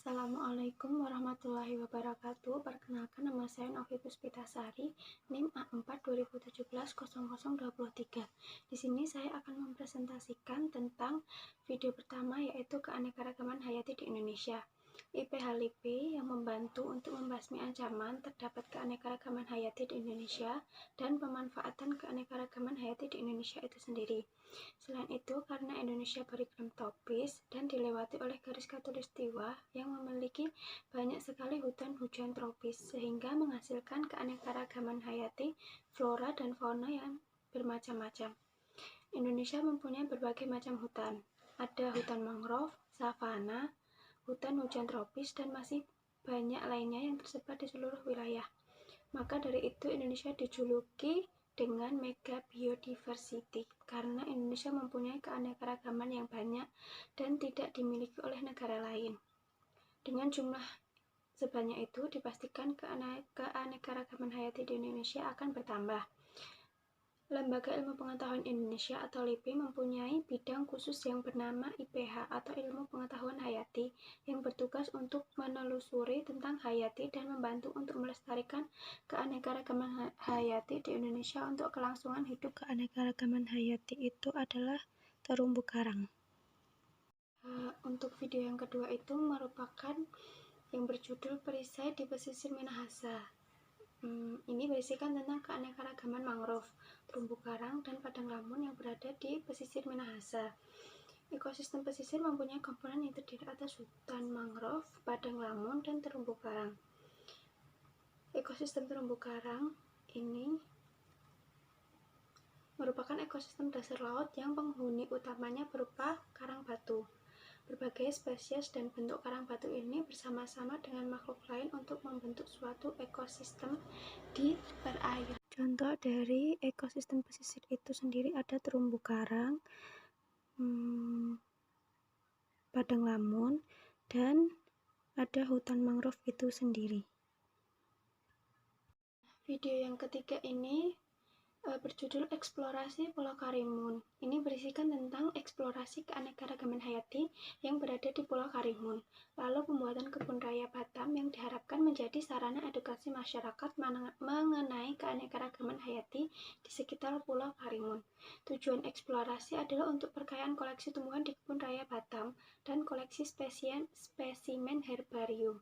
Assalamualaikum warahmatullahi wabarakatuh. Perkenalkan, nama saya Novi Puspitasari, NIM A4 2017 0023. Di sini saya akan mempresentasikan tentang video pertama, yaitu keanekaragaman hayati di Indonesia. IPH-LIPI yang membantu untuk membasmi ancaman terdapat keanekaragaman hayati di Indonesia dan pemanfaatan keanekaragaman hayati di Indonesia itu sendiri. Selain itu, karena Indonesia beriklim tropis dan dilewati oleh garis khatulistiwa yang memiliki banyak sekali hutan hujan tropis, sehingga menghasilkan keanekaragaman hayati, flora dan fauna yang bermacam-macam. Indonesia mempunyai berbagai macam hutan. Ada hutan mangrove, savana, hutan hujan tropis, dan masih banyak lainnya yang tersebar di seluruh wilayah. Maka dari itu Indonesia dijuluki dengan mega biodiversity karena Indonesia mempunyai keanekaragaman yang banyak dan tidak dimiliki oleh negara lain. Dengan jumlah sebanyak itu, dipastikan keanekaragaman hayati di Indonesia akan bertambah. Lembaga Ilmu Pengetahuan Indonesia atau LIPI mempunyai bidang khusus yang bernama IPH atau Ilmu Pengetahuan Hayati yang bertugas untuk menelusuri tentang hayati dan membantu untuk melestarikan keanekaragaman hayati di Indonesia. Untuk kelangsungan hidup keanekaragaman hayati itu adalah terumbu karang. Untuk video yang kedua itu merupakan yang berjudul Perisai di Pesisir Minahasa. Ini berisikan tentang keanekaragaman mangrove, terumbu karang, dan padang lamun yang berada di pesisir Minahasa. Ekosistem pesisir mempunyai komponen yang terdiri atas hutan mangrove, padang lamun, dan terumbu karang. Ekosistem terumbu karang ini merupakan ekosistem dasar laut yang penghuni utamanya berupa karang batu. Berbagai spesies dan bentuk karang batu ini bersama-sama dengan makhluk lain untuk membentuk suatu ekosistem di perairan. Contoh dari ekosistem pesisir itu sendiri ada terumbu karang, padang lamun, dan ada hutan mangrove itu sendiri. Video yang ketiga ini berjudul Eksplorasi Pulau Karimun. Ini berisikan tentang eksplorasi keanekaragaman hayati yang berada di Pulau Karimun, lalu pembuatan kebun raya Batam yang diharapkan menjadi sarana edukasi masyarakat mengenai keanekaragaman hayati di sekitar Pulau Karimun. Tujuan eksplorasi adalah untuk perkayaan koleksi tumbuhan di kebun raya Batam dan koleksi spesimen herbarium.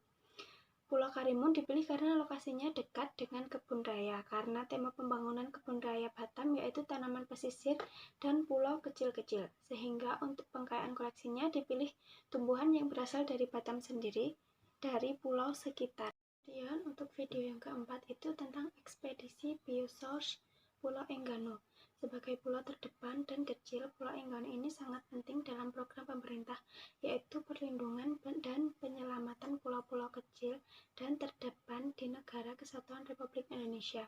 Pulau Karimun dipilih karena lokasinya dekat dengan kebun raya, karena tema pembangunan kebun raya Batam yaitu tanaman pesisir dan pulau kecil-kecil, sehingga untuk pengkayaan koleksinya dipilih tumbuhan yang berasal dari Batam sendiri, dari pulau sekitar. Kemudian untuk video yang keempat itu tentang ekspedisi Biosource Pulau Enggano. Sebagai pulau terdepan dan kecil, Pulau Enggano ini sangat penting dalam program pemerintah, yaitu perlindungan dan penyelamatan pulau-pulau kecil dan terdepan di Negara Kesatuan Republik Indonesia.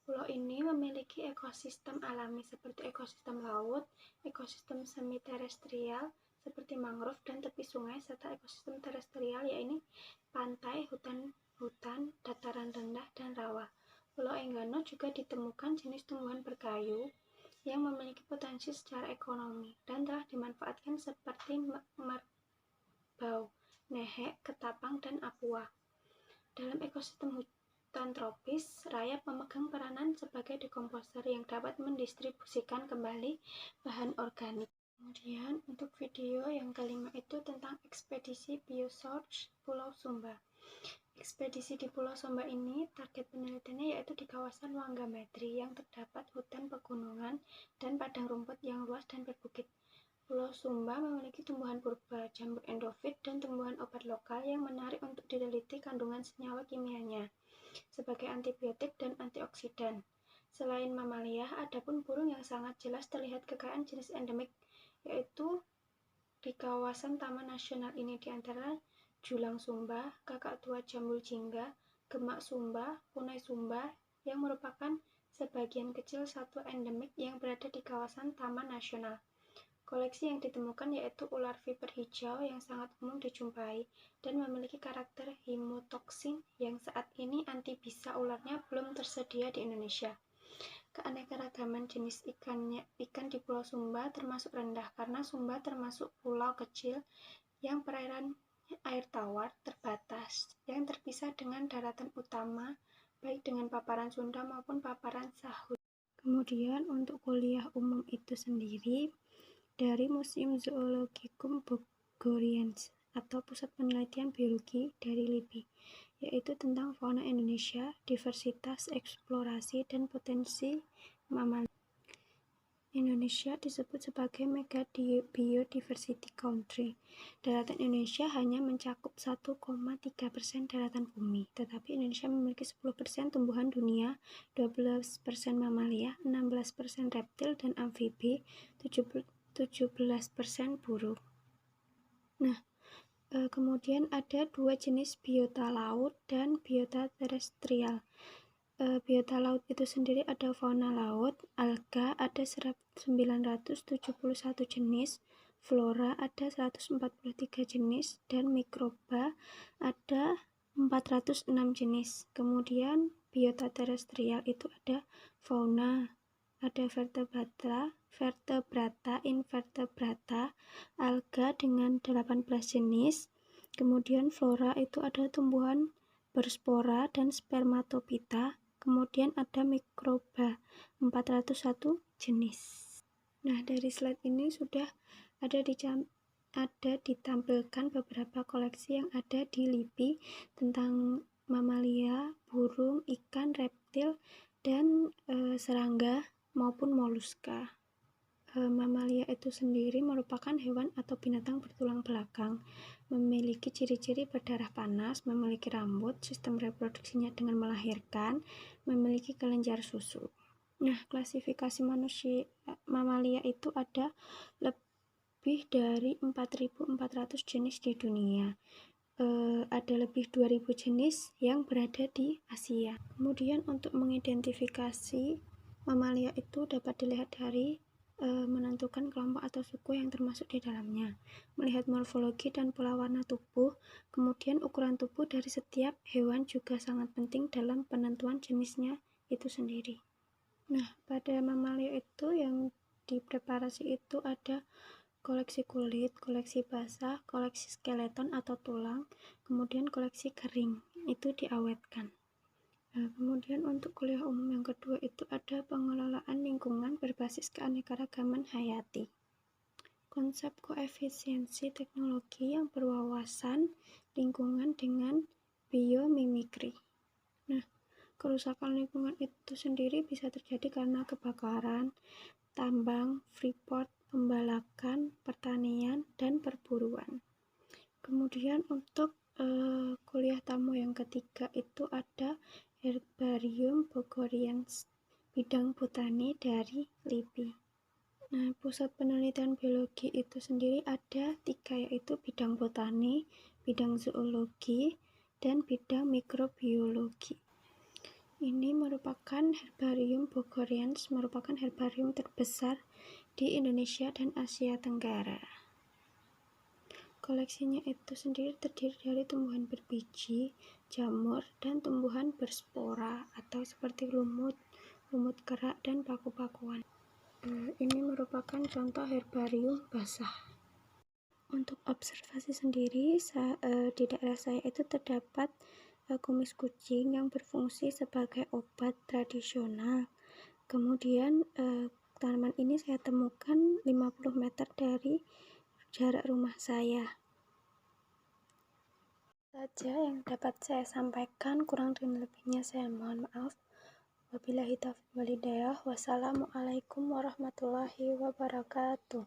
Pulau ini memiliki ekosistem alami seperti ekosistem laut, ekosistem semi-terestrial seperti mangrove dan tepi sungai, serta ekosistem terestrial yaitu pantai, hutan, dataran rendah, dan rawa. Pulau Enggano juga ditemukan jenis tumbuhan berkayu yang memiliki potensi secara ekonomi dan telah dimanfaatkan seperti merbau, nehek, ketapang, dan apua. Dalam ekosistem hutan tropis, rayap memegang peranan sebagai dekomposer yang dapat mendistribusikan kembali bahan organik. Kemudian untuk video yang kelima itu tentang ekspedisi Biosource Pulau Sumba. Ekspedisi di Pulau Sumba ini target penelitiannya yaitu di kawasan Wanggametri yang terdapat hutan pegunungan dan padang rumput yang luas dan berbukit. Pulau Sumba memiliki tumbuhan purba, jamur endofit, dan tumbuhan obat lokal yang menarik untuk diteliti kandungan senyawa kimianya sebagai antibiotik dan antioksidan. Selain mamalia, ada pun burung yang sangat jelas terlihat kekayaan jenis endemik, yaitu di kawasan Taman Nasional ini diantara Julang Sumba, kakak tua jambul jingga, gemak Sumba, punai Sumba, yang merupakan sebagian kecil satwa endemik yang berada di kawasan Taman Nasional. Koleksi yang ditemukan yaitu ular viper hijau yang sangat umum dijumpai dan memiliki karakter hemotoksin yang saat ini antibisa ularnya belum tersedia di Indonesia. Keanekaragaman jenis ikan di Pulau Sumba termasuk rendah karena Sumba termasuk pulau kecil yang perairan air tawar terbatas yang terpisah dengan daratan utama, baik dengan paparan Sunda maupun paparan Sahut. Kemudian untuk kuliah umum itu sendiri dari Museum Zoologicum Bogorians atau Pusat Penelitian Biologi dari LIBI, yaitu tentang fauna Indonesia, diversitas, eksplorasi, dan potensi mamalia. Indonesia disebut sebagai mega biodiversity country. Daratan Indonesia hanya mencakup 1,3% daratan bumi, tetapi Indonesia memiliki 10% tumbuhan dunia, 12% mamalia, 16% reptil dan amfibi, 17% burung. Nah, kemudian ada dua jenis biota laut dan biota terestrial. Biota laut itu sendiri ada fauna laut, alga ada 971 jenis, flora ada 143 jenis, dan mikroba ada 406 jenis. Kemudian biota terestrial itu ada fauna, ada vertebrata, invertebrata, alga dengan 18 jenis. Kemudian flora itu ada tumbuhan berspora dan spermatopita. Kemudian ada mikroba 401 jenis. Nah, dari slide ini sudah ada ditampilkan beberapa koleksi yang ada di LIBI tentang mamalia, burung, ikan, reptil, dan serangga maupun moluska. Mamalia itu sendiri merupakan hewan atau binatang bertulang belakang, memiliki ciri-ciri berdarah panas, memiliki rambut, sistem reproduksinya dengan melahirkan, memiliki kelenjar susu. Nah, klasifikasi mamalia itu ada lebih dari 4.400 jenis di dunia. Ada lebih 2.000 jenis yang berada di Asia. Kemudian untuk mengidentifikasi mamalia itu dapat dilihat dari menentukan kelompok atau suku yang termasuk di dalamnya, melihat morfologi dan pola warna tubuh. Kemudian ukuran tubuh dari setiap hewan juga sangat penting dalam penentuan jenisnya itu sendiri. Nah, pada mamalia itu yang dipreparasi itu ada koleksi kulit, koleksi basah, koleksi skeleton atau tulang, kemudian koleksi kering, itu diawetkan. Nah, kemudian untuk kuliah umum yang kedua itu ada pengelolaan lingkungan berbasis keanekaragaman hayati. Konsep koefisiensi teknologi yang berwawasan lingkungan dengan biomimikri. Nah, kerusakan lingkungan itu sendiri bisa terjadi karena kebakaran, tambang, freeport, pembalakan, pertanian, dan perburuan. Kemudian untuk kuliah tamu yang ketiga itu ada Herbarium Bogorians, bidang botani dari LIBI. Nah, pusat penelitian biologi itu sendiri ada 3, yaitu bidang botani, bidang zoologi, dan bidang mikrobiologi. Ini merupakan Herbarium Bogorians, merupakan herbarium terbesar di Indonesia dan Asia Tenggara. Koleksinya itu sendiri terdiri dari tumbuhan berbiji, jamur, dan tumbuhan berspora atau seperti lumut, lumut kerak, dan paku-pakuan. Ini merupakan contoh herbarium basah. Untuk observasi sendiri, di daerah saya itu terdapat kumis kucing yang berfungsi sebagai obat tradisional. Kemudian tanaman ini saya temukan 50 meter dari jarak rumah saya. Saja yang dapat saya sampaikan, kurang dan lebihnya saya mohon maaf. Wabillahi taufiq wal hidayah. Wassalamualaikum warahmatullahi wabarakatuh.